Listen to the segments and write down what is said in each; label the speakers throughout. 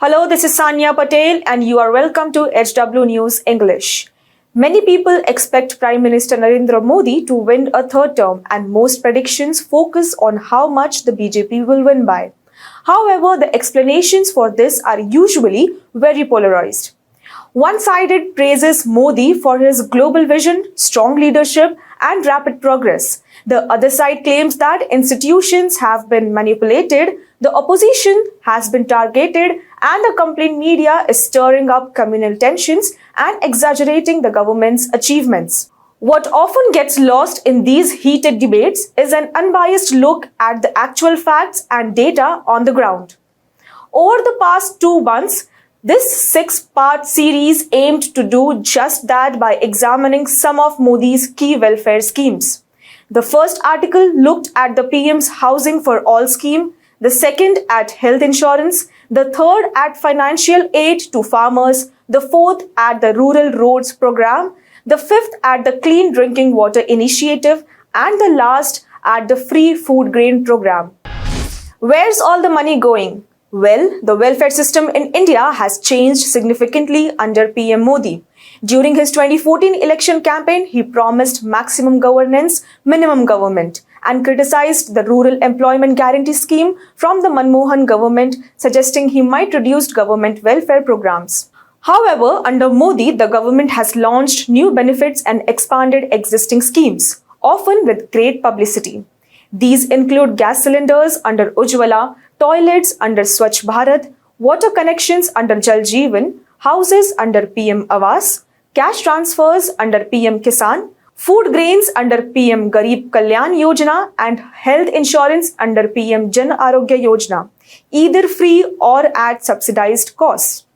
Speaker 1: Hello, this is Sanya Patel and you are welcome to HW News English. Many people expect Prime Minister Narendra Modi to win a third term and most predictions focus on how much the BJP will win by. However, the explanations for this are usually very polarized. One-sided praises Modi for his global vision, strong leadership and rapid progress. The other side claims that institutions have been manipulated, the opposition has been targeted and the complaint media is stirring up communal tensions and exaggerating the government's achievements. What often gets lost in these heated debates is an unbiased look at the actual facts and data on the ground. Over the past 2 months, this 6-part series aimed to do just that by examining some of Modi's key welfare schemes. The first article looked at the PM's Housing for All scheme, the second at health insurance, the third at financial aid to farmers, the fourth at the rural roads program, the fifth at the clean drinking water initiative, and the last at the free food grain program. Where's all the money going? Well, the welfare system in India has changed significantly under PM Modi. During his 2014 election campaign, he promised maximum governance, minimum government, and criticized the Rural Employment Guarantee Scheme from the Manmohan government, suggesting he might reduce government welfare programs. However, under Modi, the government has launched new benefits and expanded existing schemes, often with great publicity. These include gas cylinders under Ujjwala, toilets under Swachh Bharat, water connections under Jal Jeevan, houses under PM Awas, cash transfers under PM Kisan, food grains under PM Garib Kalyan Yojana and health insurance under PM Jan Arogya Yojana, either free or at subsidized costs.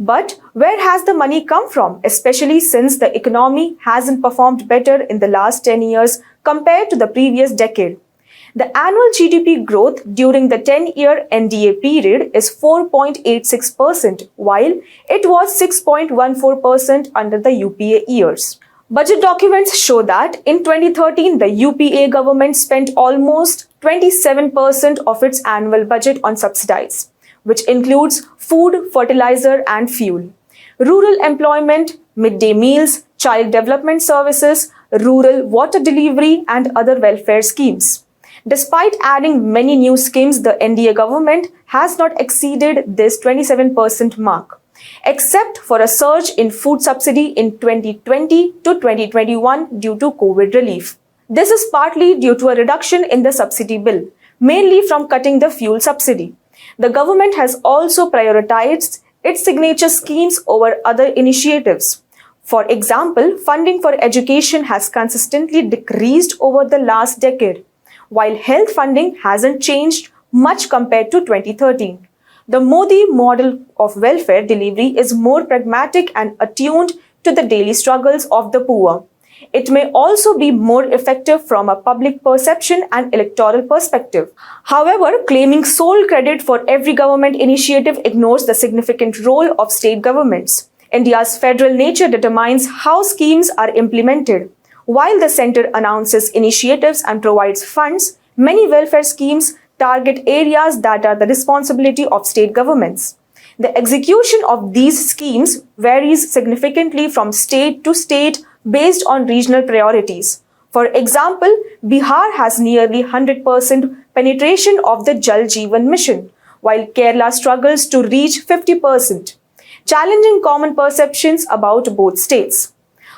Speaker 1: But where has the money come from, especially since the economy hasn't performed better in the last 10 years compared to the previous decade? The annual GDP growth during the 10-year NDA period is 4.86%, while it was 6.14% under the UPA years. Budget documents show that in 2013, the UPA government spent almost 27% of its annual budget on subsidies, which includes food, fertilizer and fuel, rural employment, midday meals, child development services, rural water delivery and other welfare schemes. Despite adding many new schemes, the NDA government has not exceeded this 27% mark, except for a surge in food subsidy in 2020 to 2021 due to COVID relief. This is partly due to a reduction in the subsidy bill, mainly from cutting the fuel subsidy. The government has also prioritized its signature schemes over other initiatives. For example, funding for education has consistently decreased over the last decade, while health funding hasn't changed much compared to 2013. The Modi model of welfare delivery is more pragmatic and attuned to the daily struggles of the poor. It may also be more effective from a public perception and electoral perspective. However, claiming sole credit for every government initiative ignores the significant role of state governments. India's federal nature determines how schemes are implemented. While the centre announces initiatives and provides funds, many welfare schemes target areas that are the responsibility of state governments. The execution of these schemes varies significantly from state to state based on regional priorities. For example, Bihar has nearly 100% penetration of the Jal Jeevan mission, while Kerala struggles to reach 50%, challenging common perceptions about both states.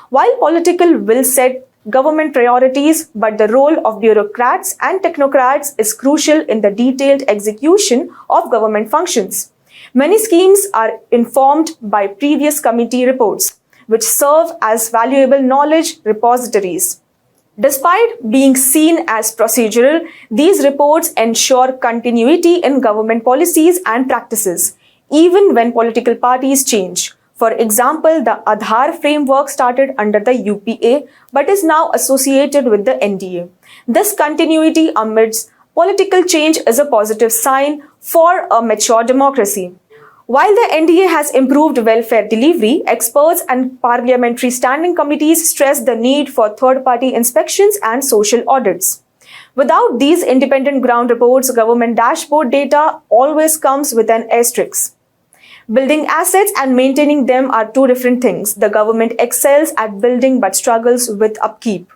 Speaker 1: While political will set government priorities, but the role of bureaucrats and technocrats is crucial in the detailed execution of government functions. Many schemes are informed by previous committee reports, which serve as valuable knowledge repositories. Despite being seen as procedural, these reports ensure continuity in government policies and practices, even when political parties change. For example, the Aadhaar framework started under the UPA but is now associated with the NDA. This continuity amidst political change is a positive sign for a mature democracy. While the NDA has improved welfare delivery, experts and parliamentary standing committees stress the need for third-party inspections and social audits. Without these independent ground reports, government dashboard data always comes with an asterisk. Building assets and maintaining them are two different things. The government excels at building but struggles with upkeep,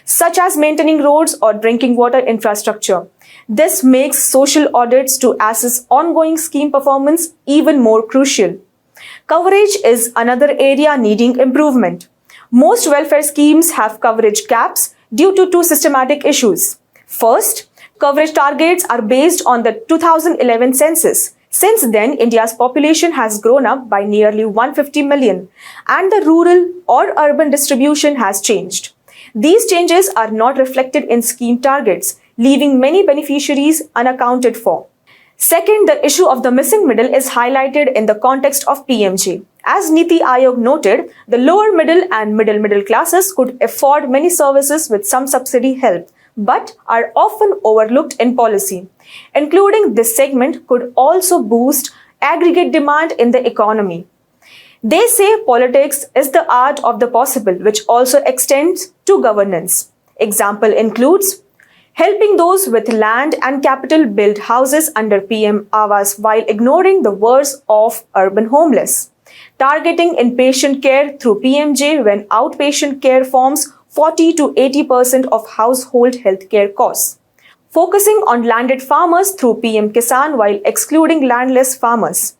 Speaker 1: such as maintaining roads or drinking water infrastructure. This makes social audits to assess ongoing scheme performance even more crucial. Coverage is another area needing improvement. Most welfare schemes have coverage gaps due to two systematic issues. First, coverage targets are based on the 2011 census. Since then, India's population has grown up by nearly 150 million, and the rural or urban distribution has changed. These changes are not reflected in scheme targets, leaving many beneficiaries unaccounted for. Second, the issue of the missing middle is highlighted in the context of PMJ. As Niti Aayog noted, the lower middle and middle classes could afford many services with some subsidy help, but are often overlooked in policy. Including this segment could also boost aggregate demand in the economy. They say politics is the art of the possible, which also extends to governance. Example includes helping those with land and capital build houses under PM Awas while ignoring the woes of urban homeless. Targeting inpatient care through PMJ when outpatient care forms 40 to 80% of household healthcare costs. Focusing on landed farmers through PM Kisan while excluding landless farmers.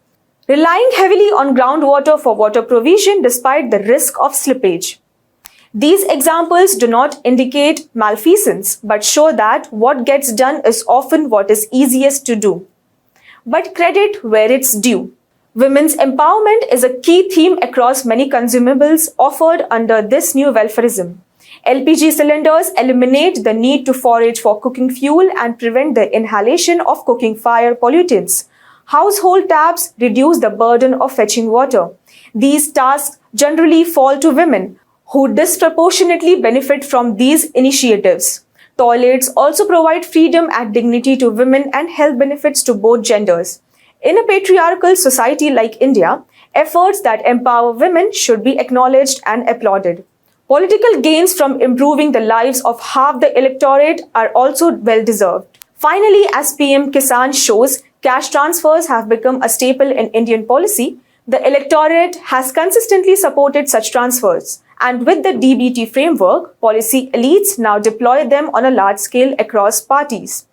Speaker 1: Relying heavily on groundwater for water provision despite the risk of slippage. These examples do not indicate malfeasance, but show that what gets done is often what is easiest to do. But credit where it's due. Women's empowerment is a key theme across many consumables offered under this new welfareism. LPG cylinders eliminate the need to forage for cooking fuel and prevent the inhalation of cooking fire pollutants. Household taps reduce the burden of fetching water. These tasks generally fall to women, who disproportionately benefit from these initiatives. Toilets also provide freedom and dignity to women and health benefits to both genders. In a patriarchal society like India, efforts that empower women should be acknowledged and applauded. Political gains from improving the lives of half the electorate are also well deserved. Finally, as PM Kisan shows, cash transfers have become a staple in Indian policy. The electorate has consistently supported such transfers. And with the DBT framework, policy elites now deploy them on a large scale across parties.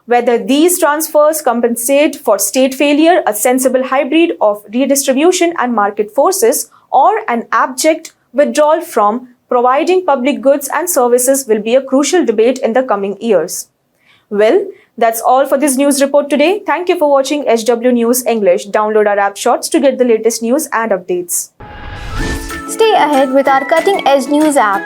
Speaker 1: Whether these transfers compensate for state failure, a sensible hybrid of redistribution and market forces, or an abject withdrawal from providing public goods and services will be a crucial debate in the coming years. Well, that's all for this news report today. Thank you for watching HW News English. Download our app Shorts to get the latest news and updates.
Speaker 2: Stay ahead with our cutting-edge news app.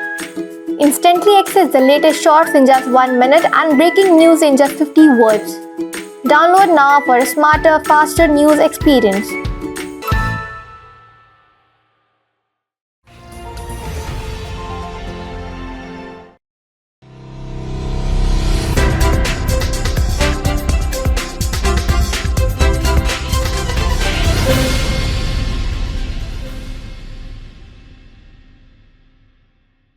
Speaker 2: Instantly access the latest shorts in just 1 minute and breaking news in just 50 words. Download now for a smarter, faster news experience.